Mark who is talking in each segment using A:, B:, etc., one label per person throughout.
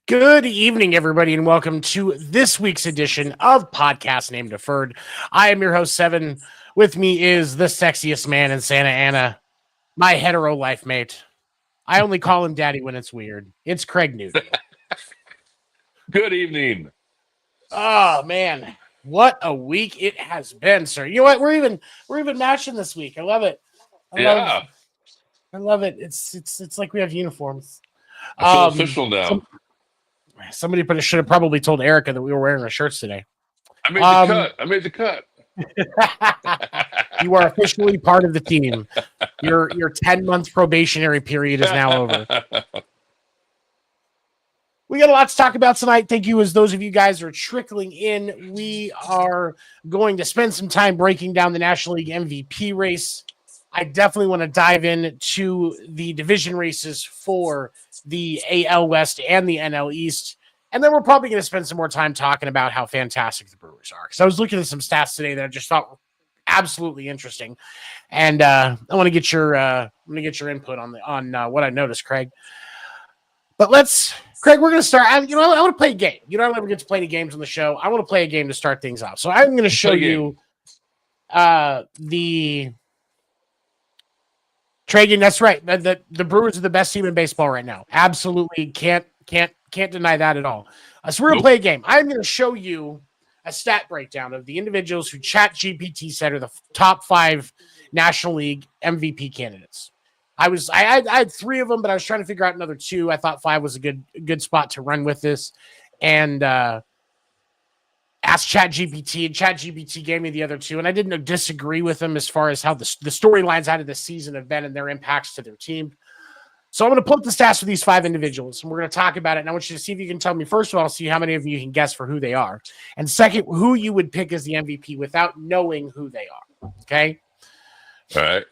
A: Good evening, everybody, and welcome to this week's edition of Podcast Named Deferred. I am your host, Seven. With me is the sexiest man in Santa Ana, my hetero life mate. I only call him daddy when it's weird. It's Craig Newton.
B: Good evening.
A: Oh, man. What a week it has been, sir. You know what? We're even matching this week. I love it. I love it. It's like we have uniforms.
B: I feel official now.
A: Somebody should have probably told Erika that we were wearing our shirts today.
B: I made the cut.
A: You are officially part of the team. Your 10-month probationary period is now over. We got a lot to talk about tonight. Thank you as those of you guys are trickling in. We are going to spend some time breaking down the National League MVP race. I definitely want to dive into the division races for the AL West and the NL East. And then we're probably going to spend some more time talking about how fantastic the Brewers are. Because I was looking at some stats today that I just thought were absolutely interesting. And I want to get your input on what I noticed, Craig. But Craig, we're going to start. I want to play a game. You don't ever get to play any games on the show. I want to play a game to start things off. So I'm going to show you the trade game. That's right. The Brewers are the best team in baseball right now. Absolutely can't deny that at all. So we're going to play a game. I'm going to show you a stat breakdown of the individuals who ChatGPT said are the top 5 National League MVP candidates. I had 3 of them, but I was trying to figure out another 2. I thought 5 was a good spot to run with this. And asked ChatGPT, and ChatGPT gave me the other 2, and I didn't disagree with them as far as how the storylines out of this season have been and their impacts to their team. So I'm going to pull up the stats for these 5 individuals, and we're going to talk about it, and I want you to see if you can tell me, first of all, see how many of you can guess for who they are, and second, who you would pick as the MVP without knowing who they are, okay?
B: All right.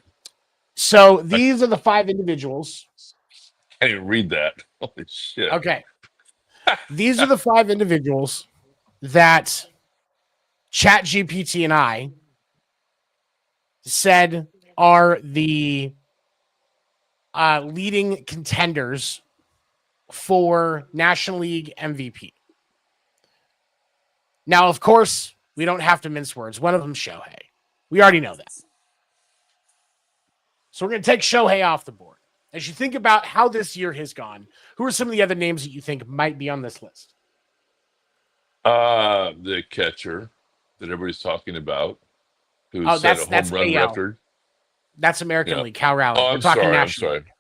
A: So these are the 5 individuals.
B: I didn't read that. Holy shit.
A: Okay. These are the 5 individuals that ChatGPT and I said are the leading contenders for National League MVP. Now, of course, we don't have to mince words. One of them, Shohei. We already know that. So we're going to take Shohei off the board. As you think about how this year has gone, who are some of the other names that you think might be on this list?
B: The catcher that everybody's talking about, who set a home run record.
A: That's American League, Cal Raleigh.
B: Oh,
A: We're talking National.
B: I'm sorry.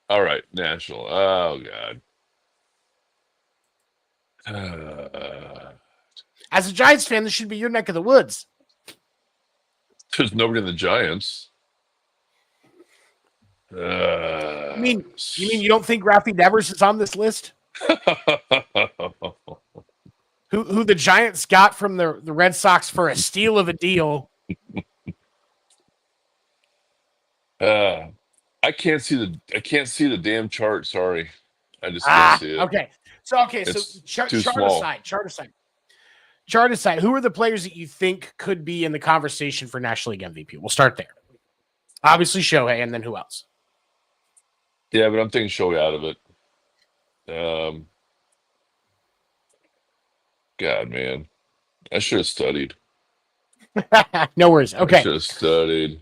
B: All right, National. Oh, God.
A: As a Giants fan, this should be your neck of the woods.
B: There's nobody in the Giants.
A: You mean you don't think Rafi Devers is on this list? Who the Giants got from the Red Sox for a steal of a deal?
B: I can't see the damn chart. Sorry, I just can't see it.
A: Okay. So chart aside. chart aside, who are the players that you think could be in the conversation for National League MVP? We'll start there. Obviously Shohei, and then who else?
B: Yeah, but I'm taking Shohei out of it. God, man. I should have studied.
A: No worries. Okay.
B: I should have studied.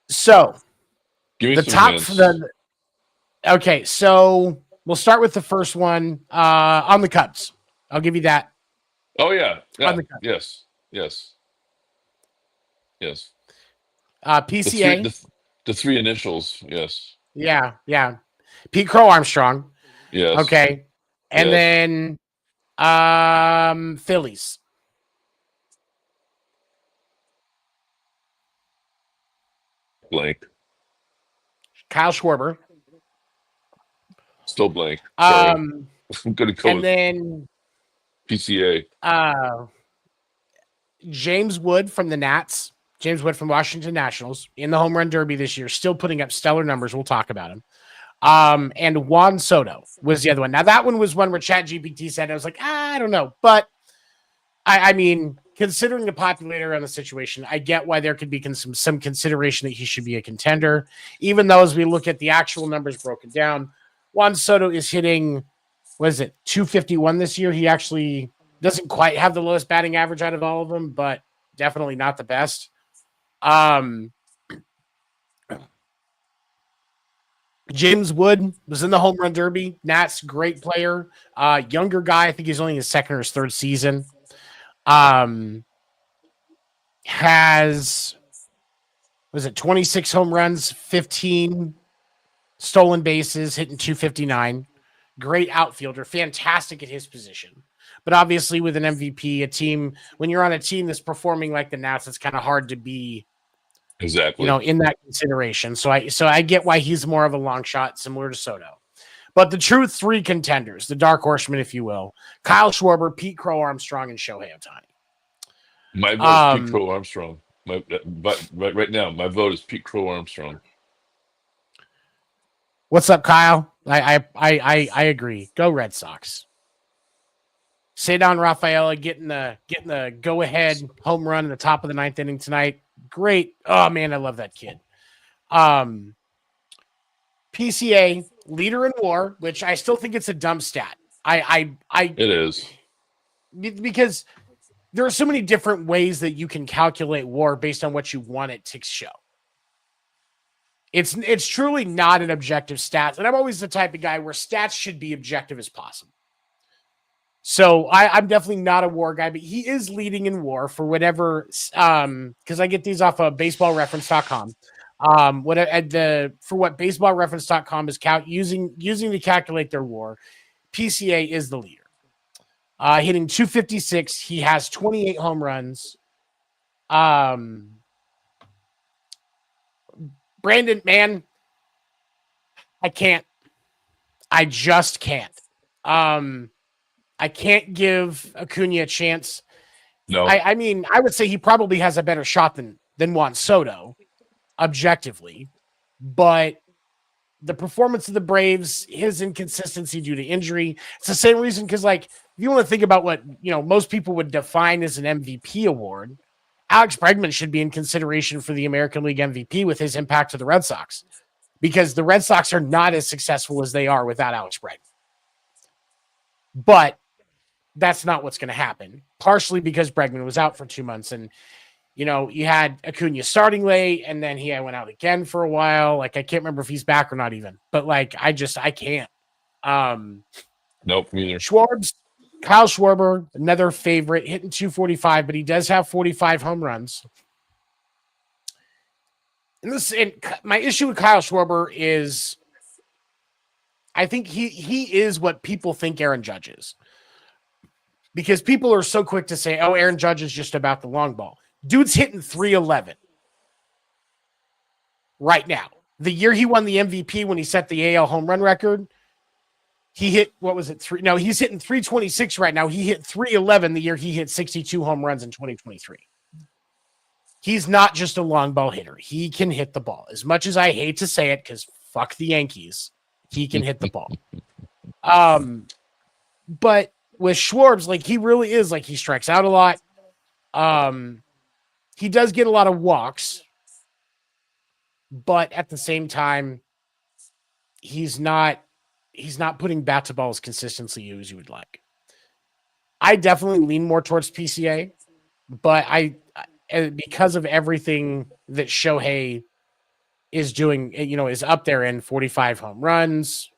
A: So,
B: give me
A: the
B: some
A: top
B: hints.
A: Okay, so we'll start with the first one on the Cubs. I'll give you that.
B: Oh, yeah.
A: On the Cubs.
B: Yes.
A: PCA.
B: The three initials, yes.
A: Yeah. Pete Crow Armstrong.
B: Yes.
A: Okay. And then Phillies.
B: Blank.
A: Kyle Schwarber.
B: Still blank. Sorry. I'm gonna go
A: and then
B: PCA.
A: James Wood from the Nats. James Wood from Washington Nationals in the home run derby this year, still putting up stellar numbers. We'll talk about him. And Juan Soto was the other one. Now that one was one where ChatGPT said, I was like, I don't know. But I mean, considering the populator on the situation, I get why there could be some consideration that he should be a contender, even though as we look at the actual numbers broken down, Juan Soto is hitting, 251 this year. He actually doesn't quite have the lowest batting average out of all of them, but definitely not the best. James Wood was in the home run derby. Nats, great player. Younger guy. I think he's only in his second or his third season. Has 26 home runs, 15 stolen bases, hitting 259. Great outfielder, fantastic at his position. But obviously with an MVP, a team, when you're on a team that's performing like the Nats, it's kind of hard to be
B: exactly,
A: in that consideration. So I get why he's more of a long shot, similar to Soto. But the true three contenders, the dark horsemen, if you will, Kyle Schwarber, Pete Crow Armstrong, and Shohei Ohtani.
B: My vote is Pete Crow Armstrong. But right now, my vote is Pete Crow Armstrong.
A: What's up, Kyle? I agree. Go Red Sox. Cedar Rafaela getting the go ahead home run in the top of the ninth inning tonight. Great. Oh man, I love that kid. PCA leader in WAR, which I still think it's a dumb stat. It
B: is
A: because there are so many different ways that you can calculate WAR based on what you want it to show. It's truly not an objective stat, and I'm always the type of guy where stats should be objective as possible. So I'm definitely not a WAR guy, but he is leading in WAR for whatever, because I get these off of baseballreference.com. For what baseballreference.com is using to calculate their WAR, PCA is the leader. Hitting 256, he has 28 home runs. Brandon, man, I just can't. I can't give Acuna a chance.
B: No.
A: I mean, I would say he probably has a better shot than Juan Soto, objectively. But the performance of the Braves, his inconsistency due to injury, it's the same reason because, if you want to think about what, most people would define as an MVP award, Alex Bregman should be in consideration for the American League MVP with his impact to the Red Sox because the Red Sox are not as successful as they are without Alex Bregman. But that's not what's going to happen, partially because Bregman was out for 2 months. And, you had Acuna starting late, and then he went out again for a while. I can't remember if he's back or not even. But, I can't.
B: Nope, neither.
A: Kyle Schwarber, another favorite, hitting 245, but he does have 45 home runs. And my issue with Kyle Schwarber is I think he is what people think Aaron Judge is. Because people are so quick to say, oh, Aaron Judge is just about the long ball. Dude's hitting 311 right now. The year he won the MVP when he set the AL home run record, he hit, he's hitting 326 right now. He hit 311 the year he hit 62 home runs in 2023. He's not just a long ball hitter. He can hit the ball. As much as I hate to say it, because fuck the Yankees, he can hit the ball. But with Schwartz, like he really is like he strikes out a lot. He does get a lot of walks, but at the same time, he's not putting bat to ball as consistently as you would like. I definitely lean more towards PCA, but because of everything that Shohei is doing, is up there in 45 home runs.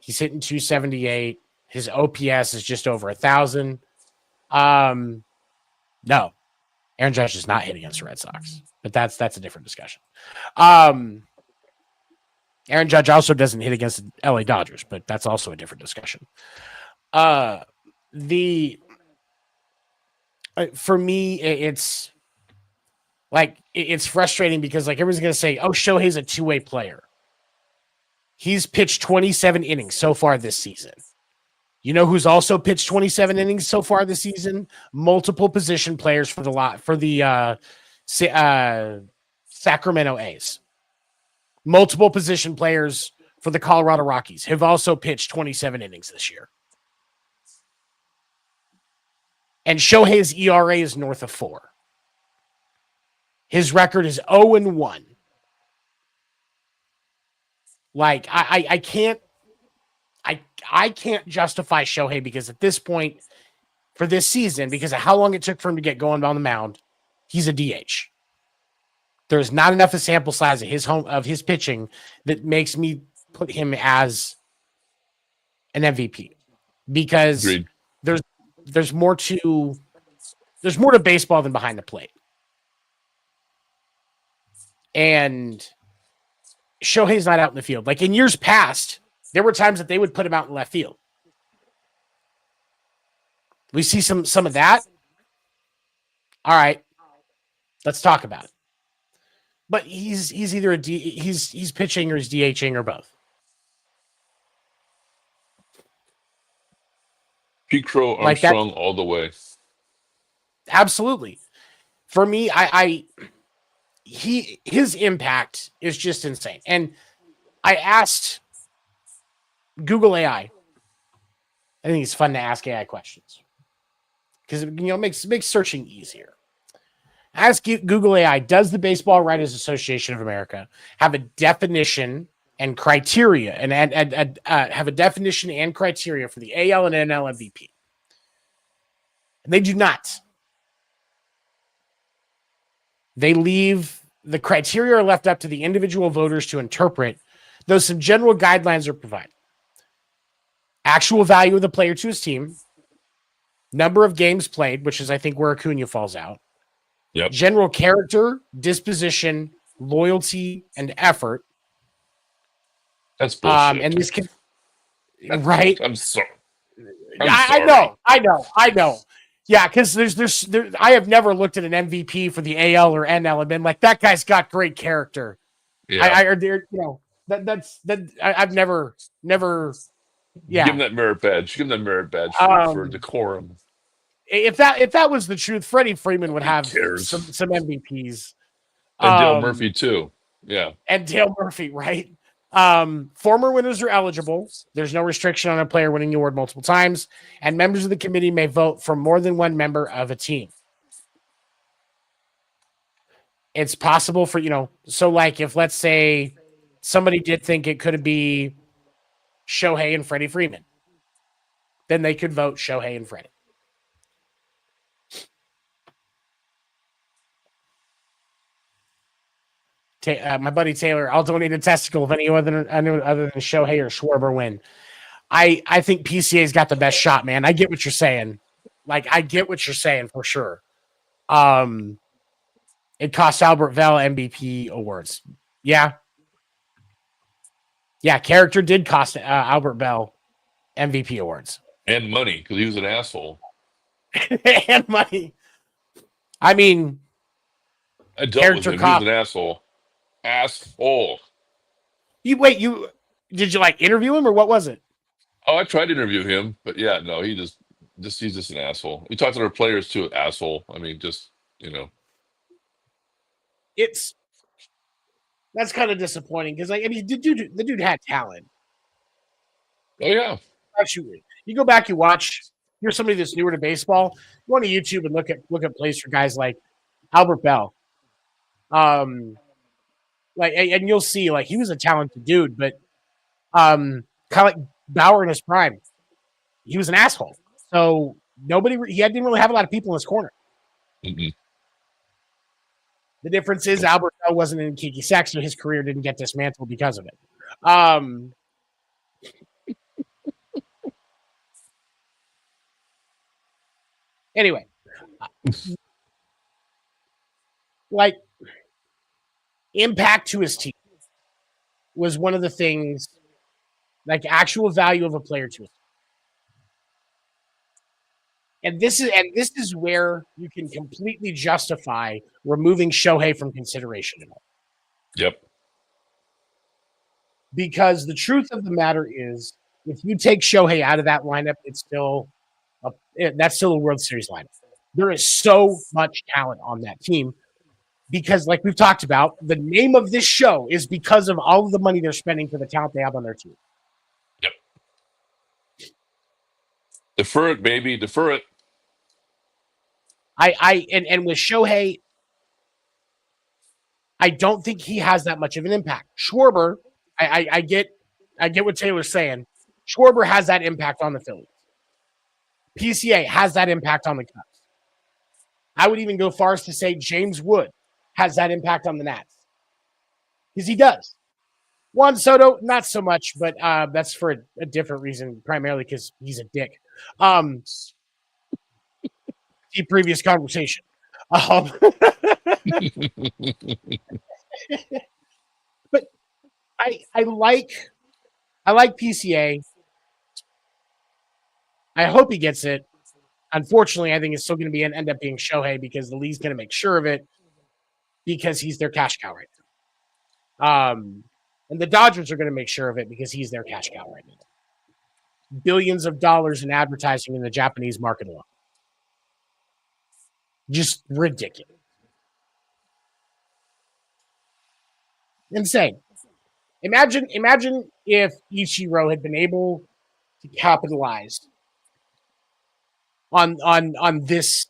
A: He's hitting 278. His OPS is just over 1,000. No, Aaron Judge does not hit against the Red Sox, but that's a different discussion. Aaron Judge also doesn't hit against the LA Dodgers, but that's also a different discussion. For me, it's like it's frustrating because like everyone's gonna say, "Oh, Shohei's a two-way player." He's pitched 27 innings so far this season. You know who's also pitched 27 innings so far this season? Multiple position players for the Sacramento A's. Multiple position players for the Colorado Rockies have also pitched 27 innings this year. And Shohei's ERA is north of 4. His record is 0-1. Like I can't justify Shohei because at this point for this season, because of how long it took for him to get going on the mound, he's a DH. There's not enough of sample size of his pitching that makes me put him as an MVP because
B: Agreed.
A: there's more to baseball than behind the plate. And Shohei's not out in the field. Like in years past, there were times that they would put him out in left field. We see some of that. All right, let's talk about it. But he's either he's pitching or he's DHing or both.
B: Pete Crow Armstrong like all the way.
A: Absolutely. For me, his impact is just insane. And I asked Google AI. I think it's fun to ask AI questions because it makes searching easier. Ask Google AI, does the Baseball Writers Association of America have a definition and criteria and have a definition and criteria for the AL and NL MVP? And they do not. They leave the criteria are left up to the individual voters to interpret, though some general guidelines are provided. Actual value of the player to his team, number of games played, which is I think where Acuna falls out.
B: Yep.
A: General character, disposition, loyalty, and effort.
B: That's bullshit.
A: And this can, right?
B: I'm sorry.
A: I know. Yeah, because I have never looked at an MVP for the AL or NL and been like, that guy's got great character.
B: Yeah.
A: I've never. Yeah.
B: Give him that merit badge. For decorum.
A: If that was the truth, Freddie Freeman would have some MVPs.
B: And Dale Murphy too. Yeah.
A: And Dale Murphy, right? Former winners are eligible. There's no restriction on a player winning the award multiple times, and members of the committee may vote for more than one member of a team. It's possible for, so like if let's say somebody did think it could be Shohei and Freddie Freeman, then they could vote Shohei and Freddie. My buddy Taylor, I'll donate a testicle if any other than Shohei or Schwarber win. I think PCA's got the best shot, man. I get what you're saying. Like, I get what you're saying for sure. It cost Albert Bell MVP awards. Yeah. Yeah, character did cost Albert Bell MVP awards.
B: And money, because he was an asshole.
A: And money. I mean,
B: I dealt with him. He was an asshole. Asshole.
A: Did you like interview him or what was it?
B: Oh, I tried to interview him, but yeah, no, he's just an asshole. He talked to our players too, asshole. I mean, just
A: that's kind of disappointing because the dude had talent.
B: Oh yeah.
A: Actually, you go back, you watch you're somebody that's newer to baseball, go on to YouTube and look at plays for guys like Albert Bell. And you'll see like he was a talented dude, but kind of like Bauer in his prime, he was an asshole. So he didn't really have a lot of people in his corner.
B: Mm-hmm.
A: The difference is Albert Bell wasn't in Kiki Sacks, so his career didn't get dismantled because of it. Anyway, like impact to his team was one of the things, like actual value of a player to his team. And this is where you can completely justify removing Shohei from consideration.
B: Yep.
A: Because the truth of the matter is, if you take Shohei out of that lineup, that's still a World Series lineup. There is so much talent on that team because, like we've talked about, the name of this show is because of all of the money they're spending for the talent they have on their team.
B: Yep. Defer it, baby. Defer it.
A: And with Shohei, I don't think he has that much of an impact. Schwarber, I get what Taylor's saying. Schwarber has that impact on the Phillies. PCA has that impact on the Cubs. I would even go far as to say James Wood has that impact on the Nats. Because he does. Juan Soto, not so much, but that's for a different reason, primarily because he's a dick. The previous conversation. But I like PCA. I hope he gets it. Unfortunately, I think it's still going to end up being Shohei because the league's going to make sure of it because he's their cash cow right now. And the Dodgers are going to make sure of it because he's their cash cow right now. Billions of dollars in advertising in the Japanese market alone. Just ridiculous. Insane. Imagine if Ichiro had been able to capitalize on the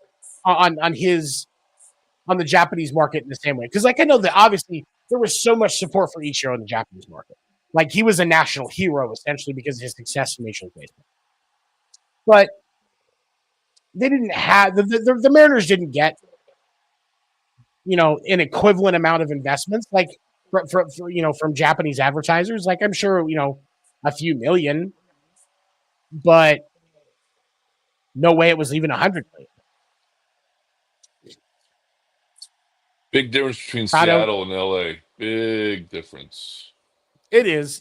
A: Japanese market in the same way. Because like I know that obviously there was so much support for Ichiro in the Japanese market. Like he was a national hero essentially because of his success in Major League Baseball. But they didn't have the Mariners didn't get an equivalent amount of investments like from Japanese advertisers. Like I'm sure a few million, but no way it was even 100 million.
B: Big difference between Seattle and LA. Big difference.
A: It is.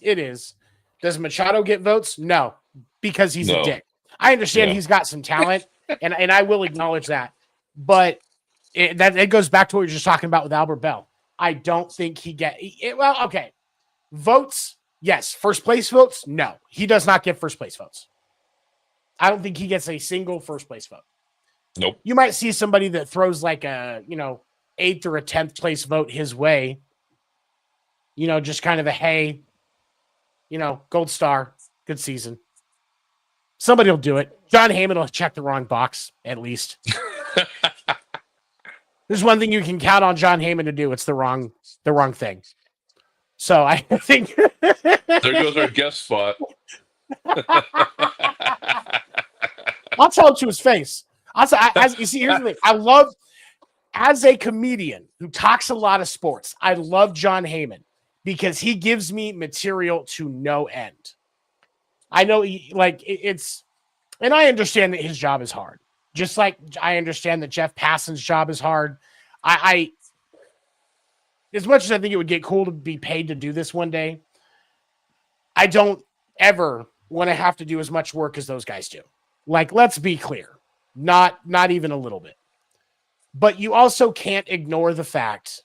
A: Does Machado get votes? No, because he's a dick. I understand he's got some talent, and I will acknowledge that. But it goes back to what we were just talking about with Albert Bell. I don't think he okay. Votes, yes. First place votes, no. He does not get first place votes. I don't think he gets a single first place vote.
B: Nope.
A: You might see somebody that throws like a 8th or a 10th place vote his way. Just kind of a hey, gold star, good season. Somebody will do it. John Heyman will check the wrong box, at least. There's one thing you can count on John Heyman to do. It's the wrong thing. So I think
B: there goes our guest spot.
A: I'll tell him to his face. As you see, here's the thing. I love, as a comedian who talks a lot of sports, I love John Heyman because he gives me material to no end. I know and I understand that his job is hard. Just like I understand that Jeff Passan's job is hard. I as much as I think it would get cool to be paid to do this one day, I don't ever want to have to do as much work as those guys do. Like, let's be clear. Not even a little bit. But you also can't ignore the fact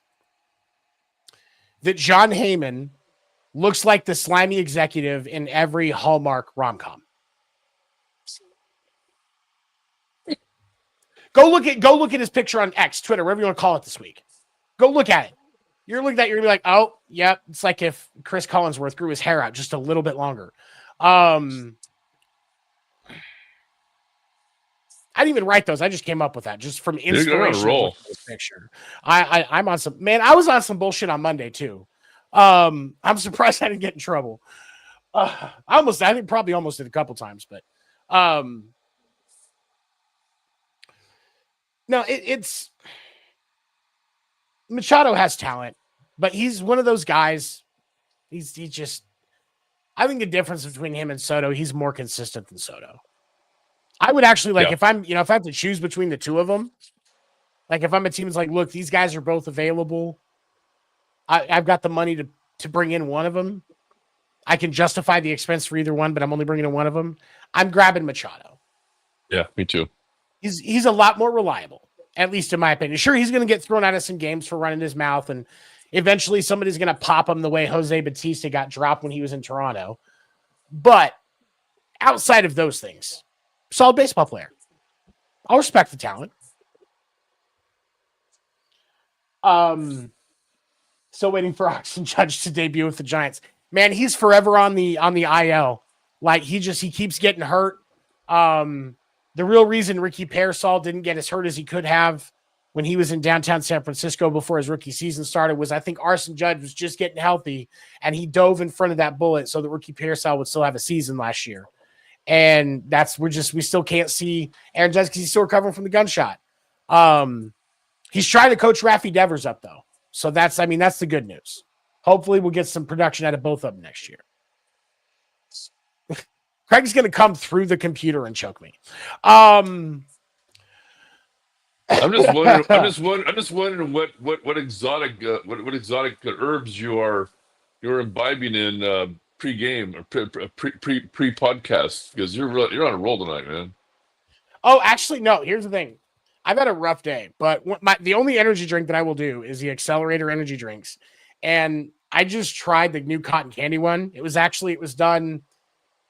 A: that John Heyman looks like the slimy executive in every Hallmark rom-com. Go look at his picture on X, Twitter, whatever you want to call it this week. Go look at it. You're gonna be like, oh, yep. It's like if Chris Collinsworth grew his hair out just a little bit longer. I didn't even write those. I just came up with that just from
B: You're on a
A: inspiration.
B: roll.
A: Of this picture. I'm on some, man. I was on some bullshit on Monday too. I'm surprised I didn't get in trouble. I think probably almost did a couple times, but no, it's Machado has talent, but he's one of those guys. He just, I think the difference between him and Soto, he's more consistent than Soto. I would actually like if I have to choose between the two of them, like if I'm a team that's like, look, these guys are both available. I've got the money to bring in one of them. I can justify the expense for either one, but I'm only bringing in one of them. I'm grabbing Machado.
B: Yeah, me too.
A: He's a lot more reliable, at least in my opinion. Sure, he's going to get thrown out of some games for running his mouth, and eventually somebody's going to pop him the way Jose Bautista got dropped when he was in Toronto. But outside of those things, solid baseball player. I'll respect the talent. Still waiting for Oxen Judge to debut with the Giants. Man, he's forever on the IL. Like he keeps getting hurt. The real reason Ricky Parasol didn't get as hurt as he could have when he was in downtown San Francisco before his rookie season started was I think Arson Judge was just getting healthy and he dove in front of that bullet so that Ricky Parasol would still have a season last year. And we still can't see Aaron Judge because he's still recovering from the gunshot. He's trying to coach Rafi Devers up though. So that's the good news. Hopefully we'll get some production out of both of them next year. Craig's going to come through the computer and choke me.
B: I'm just wondering what exotic herbs you're imbibing in pre-game or pre-podcast because you're on a roll tonight, man.
A: Oh, actually, no. Here's the thing. I've had a rough day, but the only energy drink that I will do is the Accelerator energy drinks, and I just tried the new cotton candy one. It was done.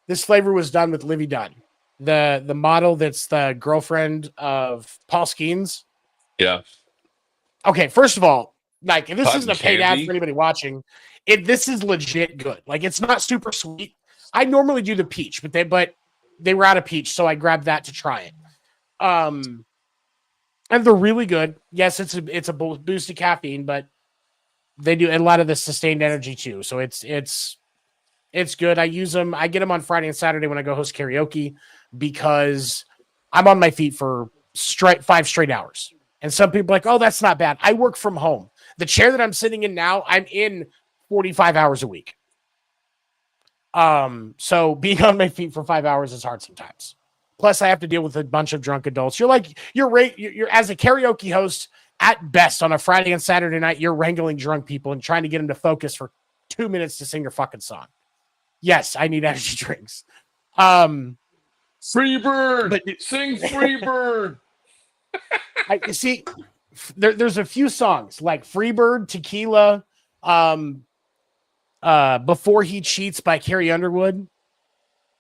A: This flavor was done with Livy Dunn, the model that's the girlfriend of Paul Skeens.
B: Yeah.
A: Okay, first of all, like if this
B: Cotton
A: isn't a paid ad
B: candy?
A: for anybody watching, this is legit good. Like it's not super sweet. I normally do the peach, but they were out of peach, so I grabbed that to try it. And they're really good. Yes, it's a boost of caffeine, but they do a lot of the sustained energy too. So it's good. I use them. I get them on Friday and Saturday when I go host karaoke because I'm on my feet for 5 straight hours. And some people are like, oh, that's not bad. I work from home. The chair that I'm sitting in now, I'm in 45 hours a week. So being on my feet for 5 hours is hard sometimes. Plus, I have to deal with a bunch of drunk adults. You're as a karaoke host, at best on a Friday and Saturday night, you're wrangling drunk people and trying to get them to focus for 2 minutes to sing your fucking song. Yes, I need energy drinks.
B: Freebird, sing Freebird.
A: You see, there's a few songs like Freebird, Tequila, Before He Cheats by Carrie Underwood.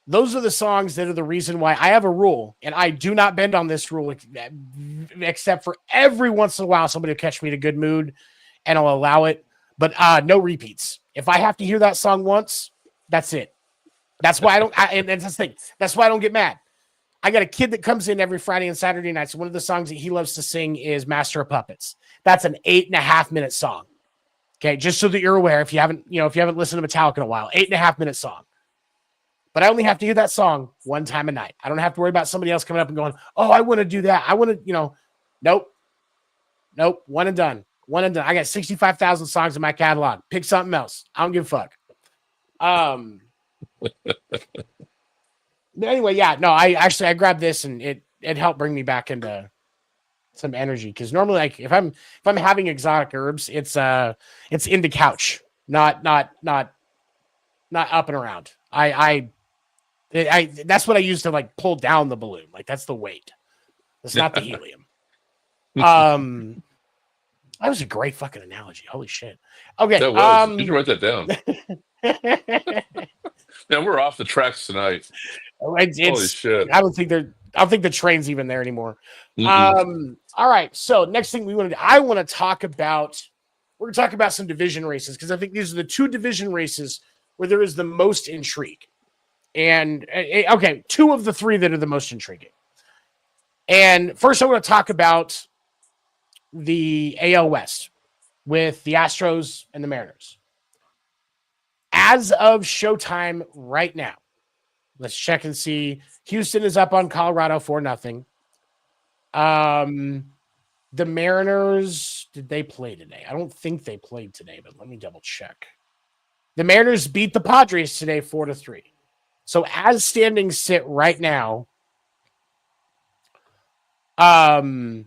A: Those are the songs that are the reason why I have a rule, and I do not bend on this rule except for every once in a while somebody will catch me in a good mood and I'll allow it, but no repeats. If I have to hear that song once, that's it. That's why and that's the thing. That's why I don't get mad. I got a kid that comes in every Friday and Saturday nights. So one of the songs that he loves to sing is Master of Puppets. That's an 8.5-minute song. Okay. Just so that you're aware, if you haven't listened to Metallica in a while, 8.5-minute song. But I only have to hear that song one time a night. I don't have to worry about somebody else coming up and going, oh, I want to do that. I want to, nope. One and done. I got 65,000 songs in my catalog. Pick something else. I don't give a fuck. Anyway, yeah, no, I grabbed this and it helped bring me back into some energy. Cause normally like if I'm having exotic herbs, it's into couch, not up and around. That's what I use to like pull down the balloon. Like that's the weight. It's not the helium. That was a great fucking analogy. Holy shit. Okay.
B: That was. Did you write that down? Man, we're off the tracks tonight. Holy shit.
A: I don't think the train's even there anymore. Mm-mm. All right. So next thing we're going to talk about some division races because I think these are the 2 division races where there is the most intrigue. And okay, 2 of the 3 that are the most intriguing. And first, I want to talk about the AL West with the Astros and the Mariners. As of showtime right now, let's check and see. Houston is up on Colorado 4-0. The Mariners, did they play today? I don't think they played today, but let me double check. The Mariners beat the Padres today 4-3. So as standings sit right now, the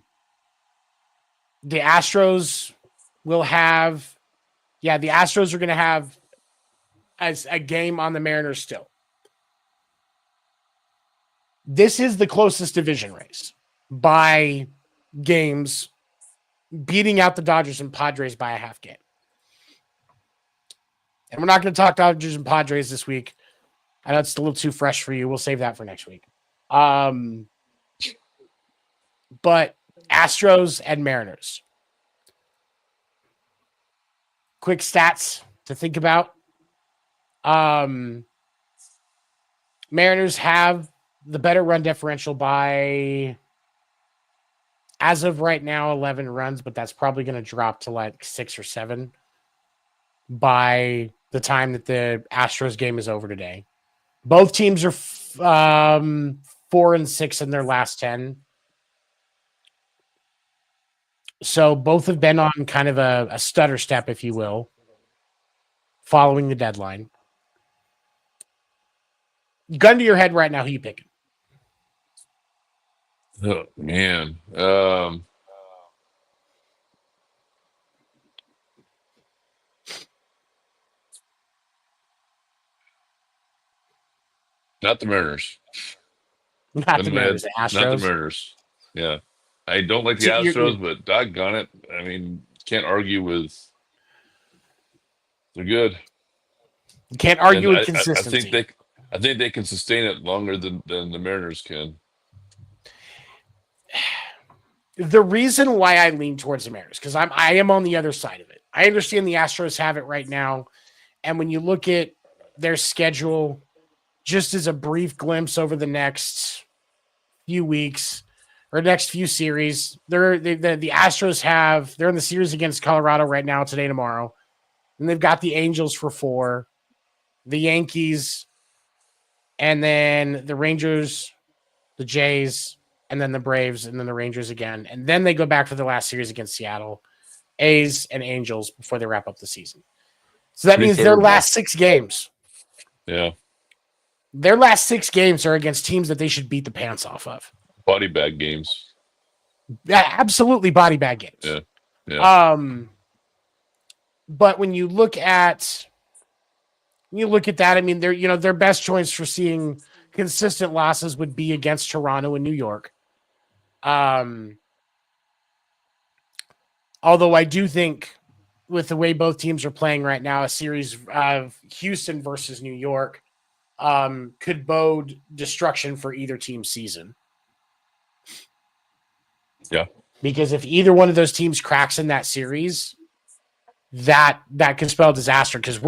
A: Astros will have, the Astros are going to have as a game on the Mariners still. This is the closest division race by games, beating out the Dodgers and Padres by a half game. And we're not going to talk Dodgers and Padres this week. I know it's a little too fresh for you. We'll save that for next week. But Astros and Mariners. Quick stats to think about. Mariners have the better run differential by, as of right now, 11 runs, but that's probably going to drop to like 6 or 7 by the time that the Astros game is over today. Both teams are 4-6 in their last 10. So both have been on kind of a stutter step, if you will, following the deadline. Gun to your head right now, who you picking?
B: Oh man. Not the Mariners.
A: Not the Mariners, the Astros.
B: Not the Mariners. Yeah. I don't like the
A: So
B: Astros, but doggone it. I mean, can't argue with. They're good.
A: You can't argue with consistency.
B: I think they can sustain it longer than the Mariners can.
A: The reason why I lean towards the Mariners, because I am on the other side of it. I understand the Astros have it right now, and when you look at their schedule, just as a brief glimpse over the next few weeks or next few series, the Astros they're in the series against Colorado right now, today, tomorrow, and they've got the Angels for 4, the Yankees, and then the Rangers, the Jays, and then the Braves, and then the Rangers again. And then they go back for the last series against Seattle, A's and Angels before they wrap up the season. So that means their last 6 games.
B: Yeah.
A: Their last 6 games are against teams that they should beat the pants off of.
B: Body bag games.
A: Yeah, absolutely body bag games.
B: Yeah. Yeah.
A: But when you look at that, I mean, their best choice for seeing consistent losses would be against Toronto and New York. Although I do think with the way both teams are playing right now, a series of Houston versus New York could bode destruction for either team's season.
B: Yeah.
A: Because if either one of those teams cracks in that series, that could spell disaster, because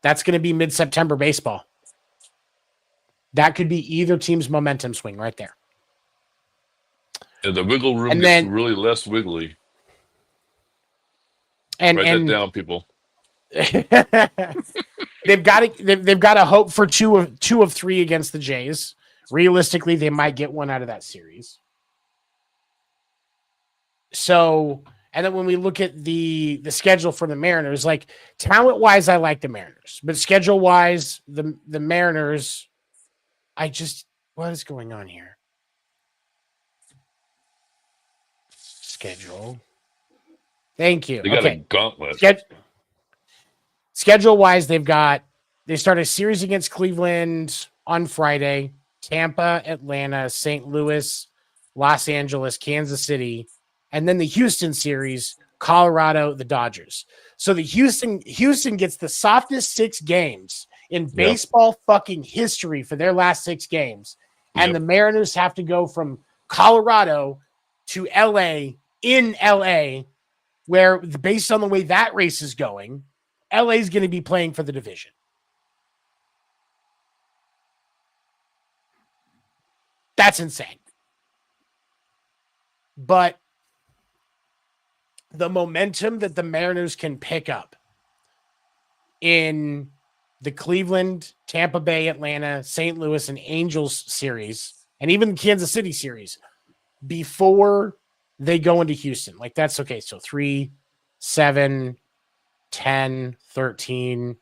A: that's going to be mid-September baseball. That could be either team's momentum swing right there.
B: And the wiggle room gets really less wiggly. Write that down, people.
A: they've got to hope for two of 3 against the Jays. Realistically, they might get one out of that series. So, and then when we look at the schedule for the Mariners, like talent-wise, I like the Mariners, but schedule-wise, the Mariners, what is going on here? Schedule. Thank you.
B: They got a gauntlet.
A: Schedule-wise, they start a series against Cleveland on Friday, Tampa, Atlanta, St. Louis, Los Angeles, Kansas City, and then the Houston series, Colorado, the Dodgers. So the Houston gets the softest 6 games in baseball fucking history for their last 6 games. And the Mariners have to go from Colorado to LA, in LA, where based on the way that race is going, LA is going to be playing for the division. That's insane. But the momentum that the Mariners can pick up in the Cleveland, Tampa Bay, Atlanta, St. Louis, and Angels series, and even Kansas City series before they go into Houston. Like that's okay. So 3, 7, 10, 13,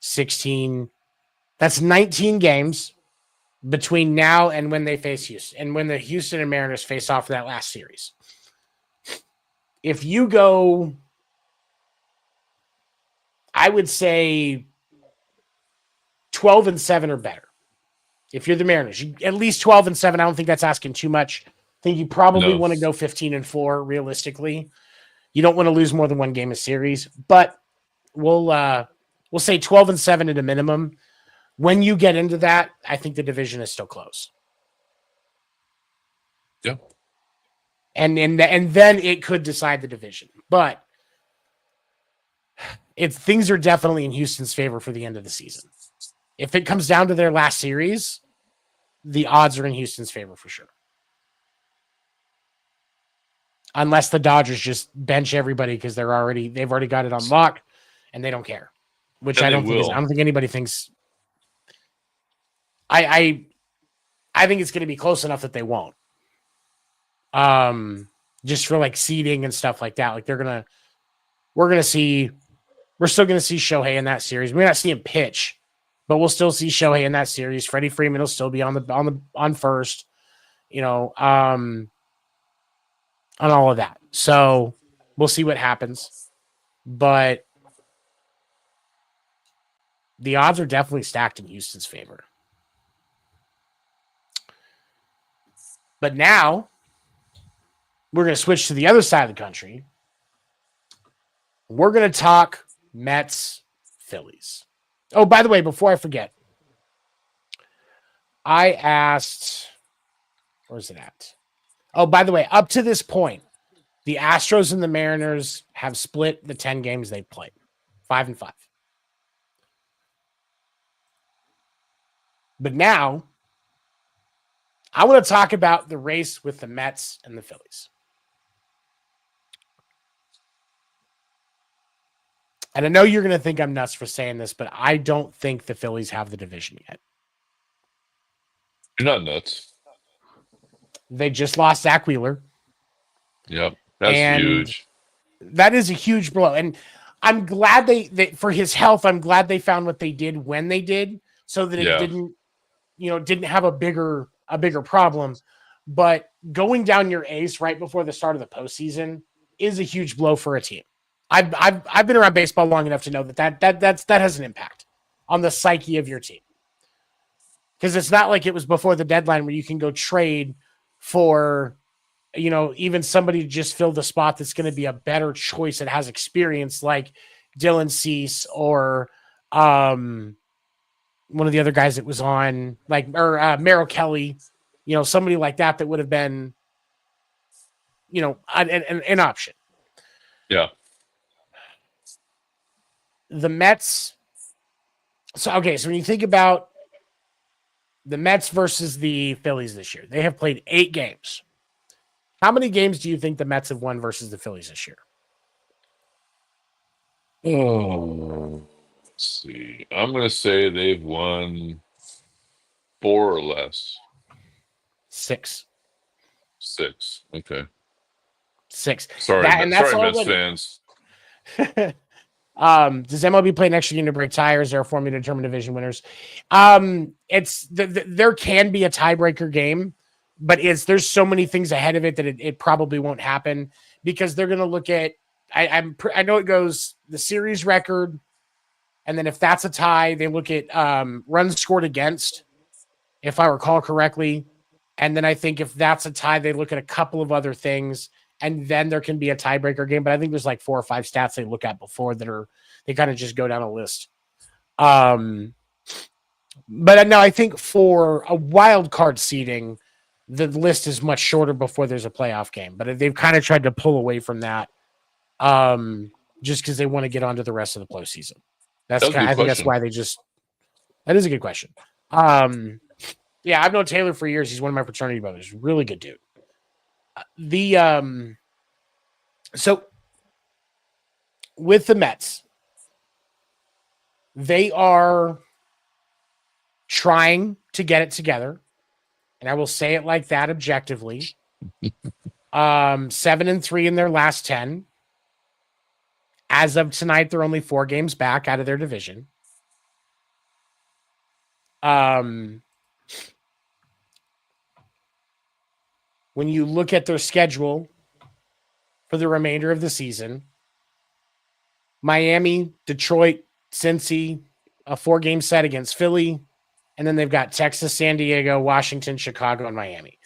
A: 16. That's 19 games between now and when they face Houston and when the Houston and Mariners face off for that last series. If you go, I would say 12-7 or better. If you're the Mariners, at least 12-7. I don't think that's asking too much. I think you probably want to go 15-4 realistically. You don't want to lose more than one game a series, but we'll say 12-7 at a minimum. When you get into that, I think the division is still close.
B: Yeah.
A: And then it could decide the division. But things are definitely in Houston's favor for the end of the season. If it comes down to their last series, the odds are in Houston's favor for sure. Unless the Dodgers just bench everybody because they've already got it on lock and they don't care. Which I don't think anybody thinks. I think it's going to be close enough that they won't. Just for like seeding and stuff like that. Like we're still going to see Shohei in that series. We may not see him pitch, but we'll still see Shohei in that series. Freddie Freeman will still be on first, on all of that. So we'll see what happens, but the odds are definitely stacked in Houston's favor. But now we're going to switch to the other side of the country. We're going to talk Mets, Phillies. Oh, by the way, before I forget, I asked, where's it at? Oh, by the way, up to this point, the Astros and the Mariners have split the 10 games they've played, 5-5. But now, I want to talk about the race with the Mets and the Phillies. And I know you're going to think I'm nuts for saying this, but I don't think the Phillies have the division yet.
B: You're not nuts.
A: They just lost Zach Wheeler.
B: Yep. That's huge.
A: That is a huge blow. And I'm glad they for his health, I'm glad they found what they did when they did so that it didn't have a bigger problem. But going down your ace right before the start of the postseason is a huge blow for a team. I've been around baseball long enough to know that has an impact on the psyche of your team. Because it's not like it was before the deadline where you can go trade for, even somebody to just fill the spot that's going to be a better choice that has experience, like Dylan Cease or one of the other guys that was on, Merrill Kelly, somebody like that would have been, an option.
B: Yeah.
A: The Mets. So when you think about the Mets versus the Phillies this year, they have played 8 games. How many games do you think the Mets have won versus the Phillies this year?
B: Oh, let's see. I'm going to say they've won 4 or less.
A: 6.
B: 6. Okay.
A: 6.
B: Sorry, Mets fans.
A: Does MLB play an extra game to break tires? There are formula to determine division winners. There can be a tiebreaker game, but there's so many things ahead of it that it probably won't happen because they're going to look at. I know it goes the series record, and then if that's a tie, they look at runs scored against, if I recall correctly, and then I think if that's a tie, they look at a couple of other things. And then there can be a tiebreaker game, but I think there's like 4 or 5 stats they look at before they kind of just go down a list. But no, I think for a wild card seeding, the list is much shorter before there's a playoff game. But they've kind of tried to pull away from that, just because they want to get onto the rest of the postseason. I think that's why they just. That is a good question. Yeah, I've known Taylor for years. He's one of my fraternity brothers. Really good dude. So with the Mets, they are trying to get it together, and I will say it like that objectively. 7-3 in their last 10. As of tonight, they're only 4 games back out of their division. When you look at their schedule for the remainder of the season, Miami, Detroit, Cincy, a 4-game set against Philly, and then they've got Texas, San Diego, Washington, Chicago, and Miami.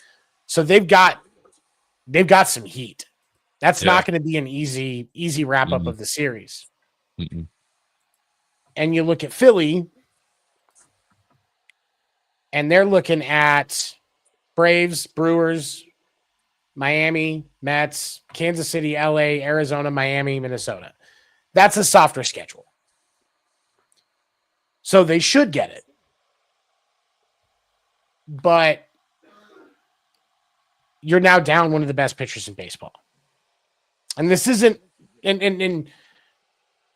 A: So they've got some heat. That's not going to be an easy wrap up of the series. And you look at Philly, and they're looking at Braves, Brewers, Miami, Mets, Kansas City, LA, Arizona, Miami, Minnesota. That's a softer schedule. So they should get it. But you're now down one of the best pitchers in baseball. And this isn't, and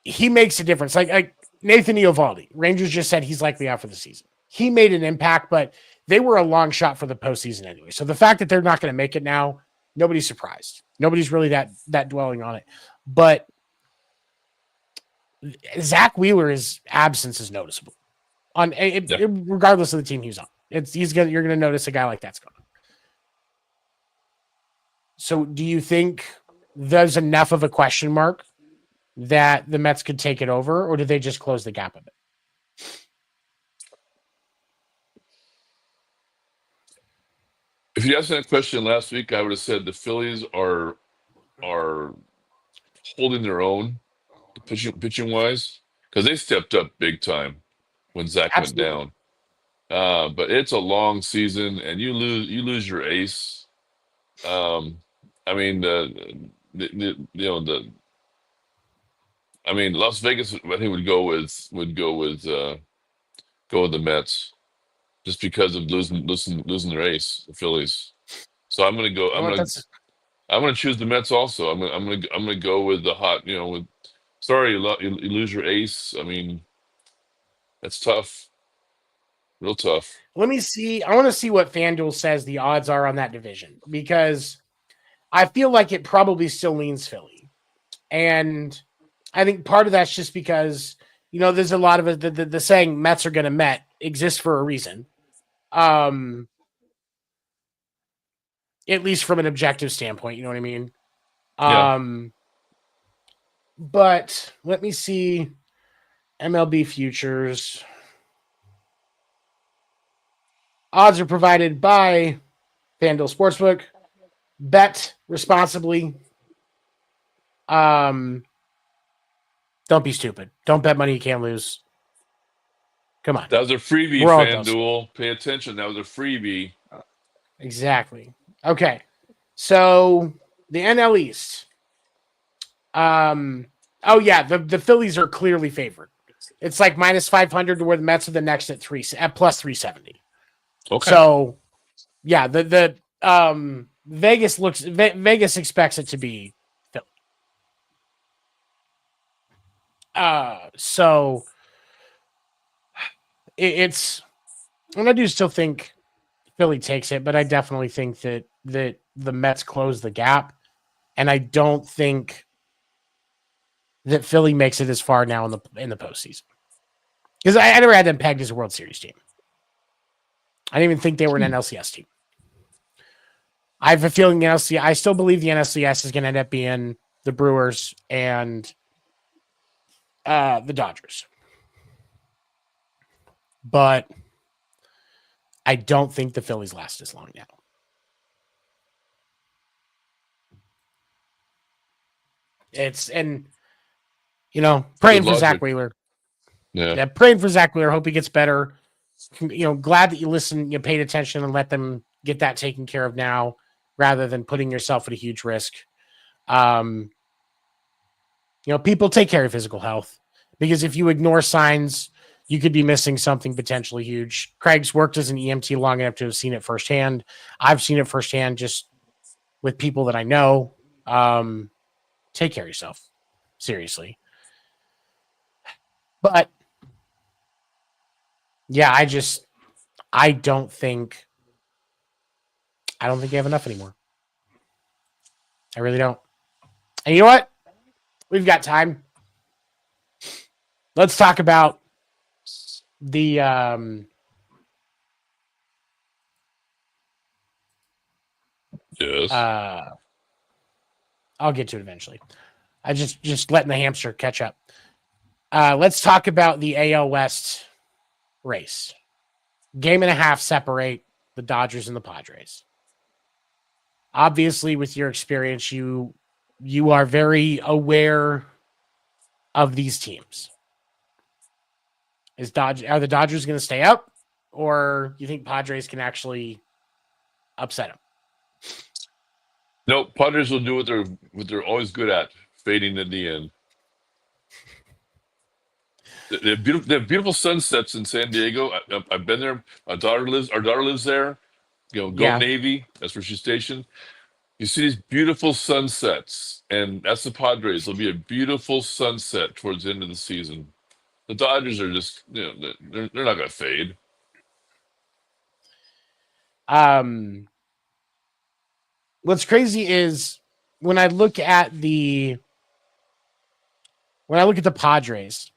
A: he makes a difference. Like Nathan Eovaldi, Rangers just said he's likely out for the season. He made an impact, but they were a long shot for the postseason anyway. So the fact that they're not going to make it now, nobody's surprised. Nobody's really that dwelling on it. But Zach Wheeler's absence is noticeable regardless of the team he's on. You're going to notice a guy like that's gone. So do you think there's enough of a question mark that the Mets could take it over, or did they just close the gap a bit?
B: If you asked me that question last week, I would have said the Phillies are holding their own pitching wise, because they stepped up big time when Zach went down. But it's a long season, and you lose your ace. I mean, Las Vegas, I think would go with the Mets, just because of losing their ace, the Phillies. So I'm gonna choose the Mets also. I'm gonna go with the hot. You lose your ace. I mean, that's tough, real tough.
A: Let me see. I want to see what FanDuel says the odds are on that division, because I feel like it probably still leans Philly. And I think part of that's just because, there's a lot of the saying Mets are going to Met exists for a reason. At least from an objective standpoint, you know what I mean?
B: Yeah.
A: But let me see MLB futures. Odds are provided by FanDuel Sportsbook. Bet responsibly. Don't be stupid. Don't bet money you can't lose. Come on.
B: That was a freebie, FanDuel. Pay attention. That was a freebie.
A: Exactly. Okay. So the NL East. The Phillies are clearly favored. It's like minus 500 to where the Mets are the next at plus 370.
B: Okay.
A: So yeah, the Vegas expects it to be Philly. So and I do still think Philly takes it, but I definitely think that the Mets close the gap, and I don't think that Philly makes it as far now in the postseason, because I never had them pegged as a World Series team. I didn't even think they were an NLCS team. I have a feeling I still believe the NLCS is going to end up being the Brewers and the Dodgers. But I don't think the Phillies last as long now. Praying for Zach Wheeler.
B: Yeah,
A: praying for Zach Wheeler. Hope he gets better. Glad that you listened, you paid attention, and let them get that taken care of now, rather than putting yourself at a huge risk. People take care of physical health, because if you ignore signs, you could be missing something potentially huge. Craig's worked as an EMT long enough to have seen it firsthand. I've seen it firsthand. Just with people that I know. Take care of yourself. Seriously. But yeah, I don't think they have enough anymore. I really don't. And you know what? We've got time. Let's talk about the
B: Yes.
A: I'll get to it eventually. I just letting the hamster catch up. Let's talk about the AL West race. Game and a half separate the Dodgers and the Padres. Obviously, with your experience, you are very aware of these teams. Are the Dodgers going to stay up, or you think Padres can actually upset them?
B: No, Padres will do what they're always good at, fading in the end. They have beautiful sunsets in San Diego. I've been there. Our daughter lives there. Go
A: Yeah.
B: Navy. That's where she's stationed. You see these beautiful sunsets, and that's the Padres. There'll be a beautiful sunset towards the end of the season. The Dodgers are just, they're not going to fade.
A: What's crazy is when I look at the Padres,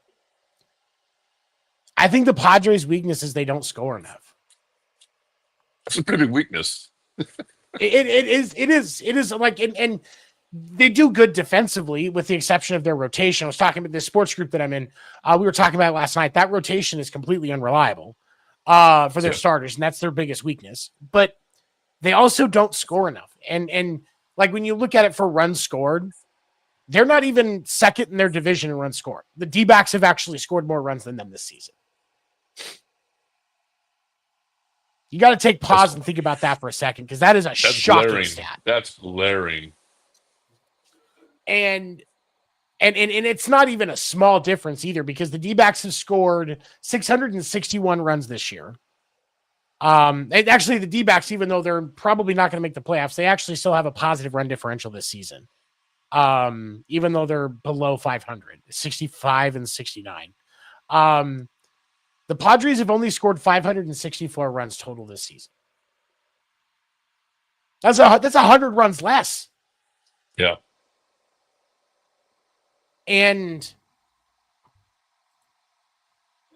A: I think the Padres' weakness is they don't score enough.
B: That's a pretty big weakness.
A: It is like, and they do good defensively with the exception of their rotation. I was talking about this sports group that I'm in. We were talking about it last night. That rotation is completely unreliable for their starters, and that's their biggest weakness. But they also don't score enough. And like when you look at it for runs scored, they're not even second in their division in runs scored. The D-backs have actually scored more runs than them this season. You got to take pause and think about that for a second, because that is a shocking stat.
B: That's glaring.
A: And it's not even a small difference either, because the D-backs have scored 661 runs this year. And actually, the D-backs, even though they're probably not going to make the playoffs, they actually still have a positive run differential this season. Even though they're below 500, 65 and 69. The Padres have only scored 564 runs total this season. That's 100 runs less.
B: Yeah.
A: And